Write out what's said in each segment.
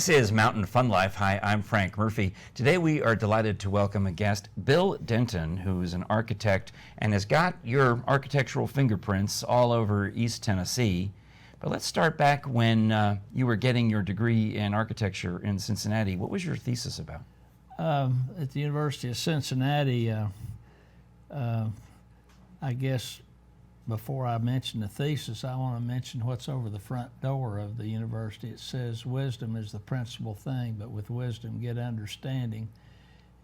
This is Mountain Fun Life. Hi, I'm Frank Murphy. Today we are delighted to welcome a guest, Bill Denton, who is an architect and has got your architectural fingerprints all over East Tennessee. But let's start back when you were getting your degree in architecture in Cincinnati. What was your thesis about? At the University of Cincinnati, I guess before I mention the thesis, I want to mention what's over the front door of the university. It says, wisdom is the principal thing, but with wisdom get understanding.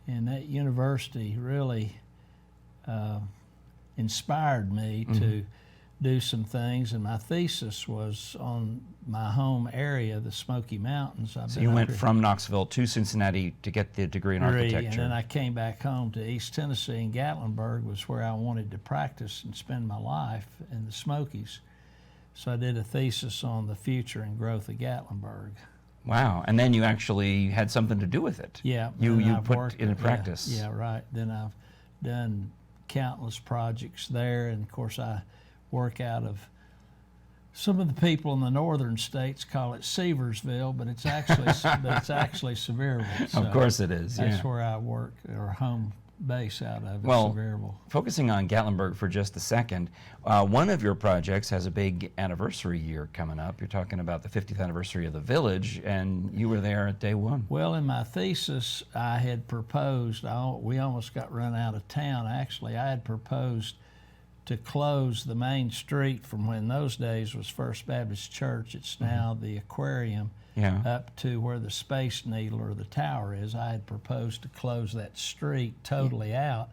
And that university really inspired me to do some things, and my thesis was on my home area, the Smoky Mountains. So you went from Knoxville to Cincinnati to get the degree in architecture. And then I came back home to East Tennessee, and Gatlinburg was where I wanted to practice and spend my life in the Smokies. So I did a thesis on the future and growth of Gatlinburg. Wow, and then you actually had something to do with it. Yeah. You put it in practice. Yeah, right. Then I've done countless projects there, and of course I work out of, some of the people in the northern states call it Seviersville, but it's actually Sevierville. So of course it is. That's where I work, or home base out of. Well, Sevierville. Focusing on Gatlinburg for just a second, one of your projects has a big anniversary year coming up. You're talking about the 50th anniversary of the village, and you were there at day one. Well, in my thesis, I had proposed, we almost got run out of town. Actually, I had proposed to close the main street from when those days was First Baptist Church. It's now the aquarium, up to where the Space Needle or the tower is. I had proposed to close that street totally out,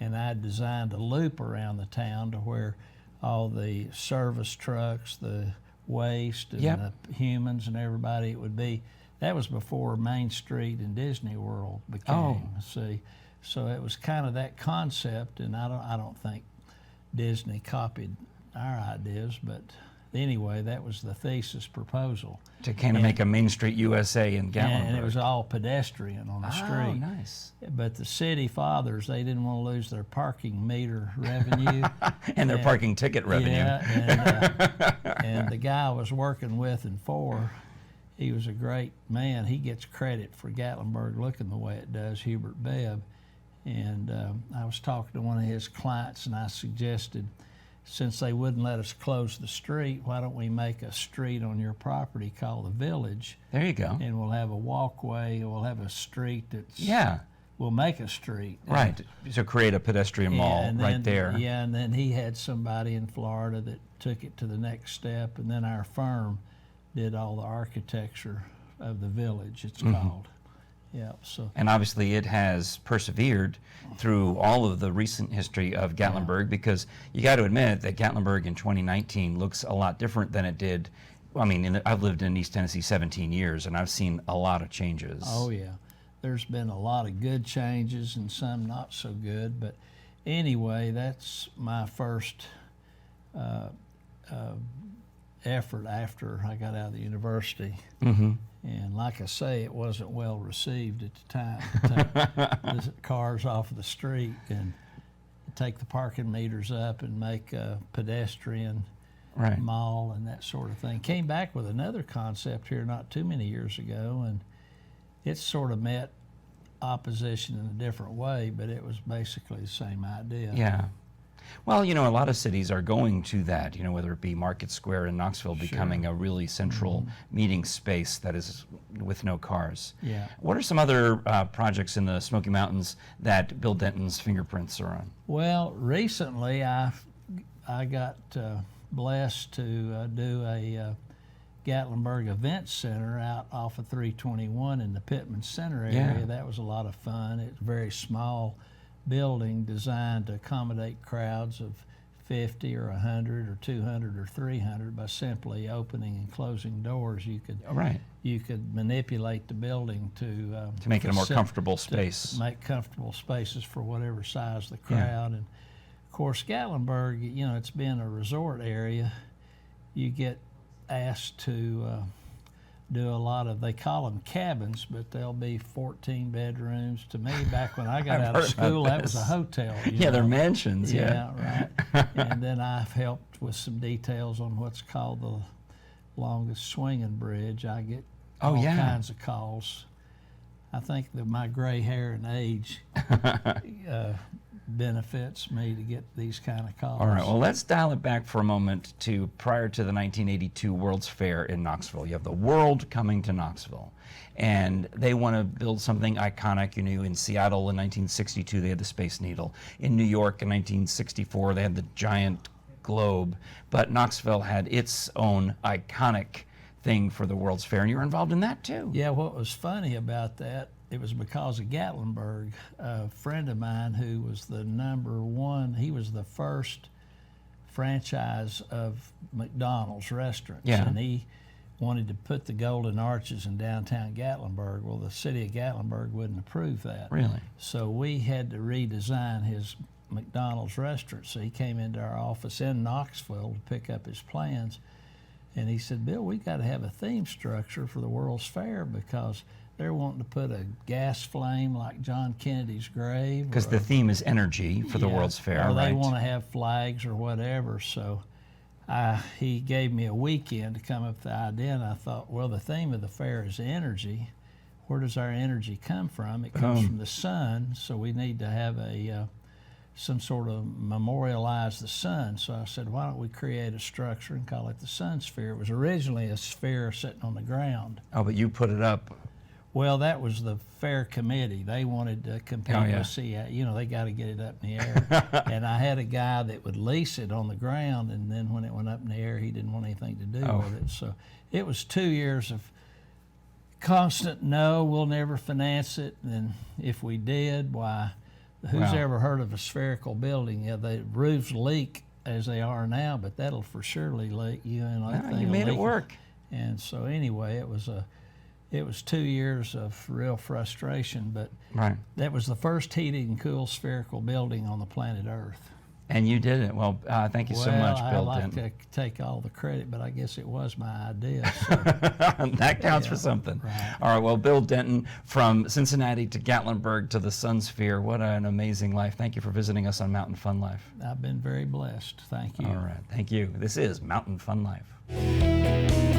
and I had designed a loop around the town to where all the service trucks, the waste, and the humans and everybody, it would be, that was before Main Street and Disney World became, see. So it was kind of that concept, and I don't think Disney copied our ideas, but anyway, that was the thesis proposal. To kind of make a Main Street USA in Gatlinburg. And it was all pedestrian on the street. Oh, nice. But the city fathers, they didn't want to lose their parking meter revenue. and their parking ticket revenue. Yeah, and the guy I was working with and for, he was a great man. He gets credit for Gatlinburg looking the way it does, Hubert Bebb. And I was talking to one of his clients, and I suggested, since they wouldn't let us close the street, why don't we make a street on your property called the Village? There you go. And we'll have a walkway, we'll have a street that's... Yeah. We'll make a street. Right, so create a pedestrian mall right there. Yeah, and then he had somebody in Florida that took it to the next step, and then our firm did all the architecture of the Village, it's called. Yeah, so. And obviously it has persevered through all of the recent history of Gatlinburg, because you got to admit that Gatlinburg in 2019 looks a lot different than it did. I mean, I've lived in East Tennessee 17 years, and I've seen a lot of changes. Oh yeah, there's been a lot of good changes and some not so good, but anyway, that's my first effort after I got out of the university. And like I say, it wasn't well received at the time to take the cars off of the street and take the parking meters up and make a pedestrian mall and that sort of thing. Came back with another concept here not too many years ago, and it sort of met opposition in a different way, but it was basically the same idea. Yeah. Well, you know, a lot of cities are going to that, you know, whether it be Market Square in Knoxville becoming a really central meeting space that is with no cars. Yeah. What are some other projects in the Smoky Mountains that Bill Denton's fingerprints are on? Well, recently I got blessed to do a Gatlinburg Event Center out off of 321 in the Pittman Center area. Yeah. That was a lot of fun. It's a very small building designed to accommodate crowds of 50 or 100 or 200 or 300 by simply opening and closing doors. You could you could manipulate the building to make it a more comfortable space. Make comfortable spaces for whatever size the crowd. And of course, Gatlinburg, you know, it's been a resort area. You get asked to do a lot of, they call them cabins, but they'll be 14 bedrooms. To me, back when I got out of school, that was a hotel. Yeah, they're mansions. Yeah, right. And then I've helped with some details on what's called the longest swinging bridge. I get all yeah. kinds of calls. I think that my gray hair and age benefits me to get these kind of calls. All right, well, let's dial it back for a moment to prior to the 1982 World's Fair in Knoxville. You have the world coming to Knoxville, and they want to build something iconic. You know, in Seattle in 1962, they had the Space Needle. In New York in 1964, they had the giant globe. But Knoxville had its own iconic thing for the World's Fair, and you were involved in that too. Yeah, what was funny about that, it was because of Gatlinburg. A friend of mine who was the #1, he was the first franchise of McDonald's restaurants. Yeah. And he wanted to put the Golden Arches in downtown Gatlinburg. Well, the city of Gatlinburg wouldn't approve that. Really? So we had to redesign his McDonald's restaurant. So he came into our office in Knoxville to pick up his plans. And he said, Bill, we got to have a theme structure for the World's Fair because they're wanting to put a gas flame like John Kennedy's grave. Because the theme is energy for the World's Fair, or right? they want to have flags or whatever. So he gave me a weekend to come up with the idea, and I thought, well, the theme of the fair is energy. Where does our energy come from? It comes from the sun, so we need to have some sort of memorialize the sun. So I said, why don't we create a structure and call it the Sun Sphere? It was originally a sphere sitting on the ground. Oh, but you put it up. Well, that was the fair committee. They wanted to compete with see, they got to get it up in the air. And I had a guy that would lease it on the ground, and then when it went up in the air, he didn't want anything to do with it. So it was 2 years of constant, no, we'll never finance it. And if we did, why, who's ever heard of a spherical building? Yeah, the roofs leak as they are now, but that'll for surely leak. You made it work. And so anyway, it was 2 years of real frustration, but that was the first heated and cooled spherical building on the planet Earth. And you did it. Well, thank you so much, Bill I like Denton. to take all the credit, but I guess it was my idea. So. That counts for something. Right. All right, well, Bill Denton, from Cincinnati to Gatlinburg to the Sun Sphere, what an amazing life. Thank you for visiting us on Mountain Fun Life. I've been very blessed. Thank you. All right, thank you. This is Mountain Fun Life.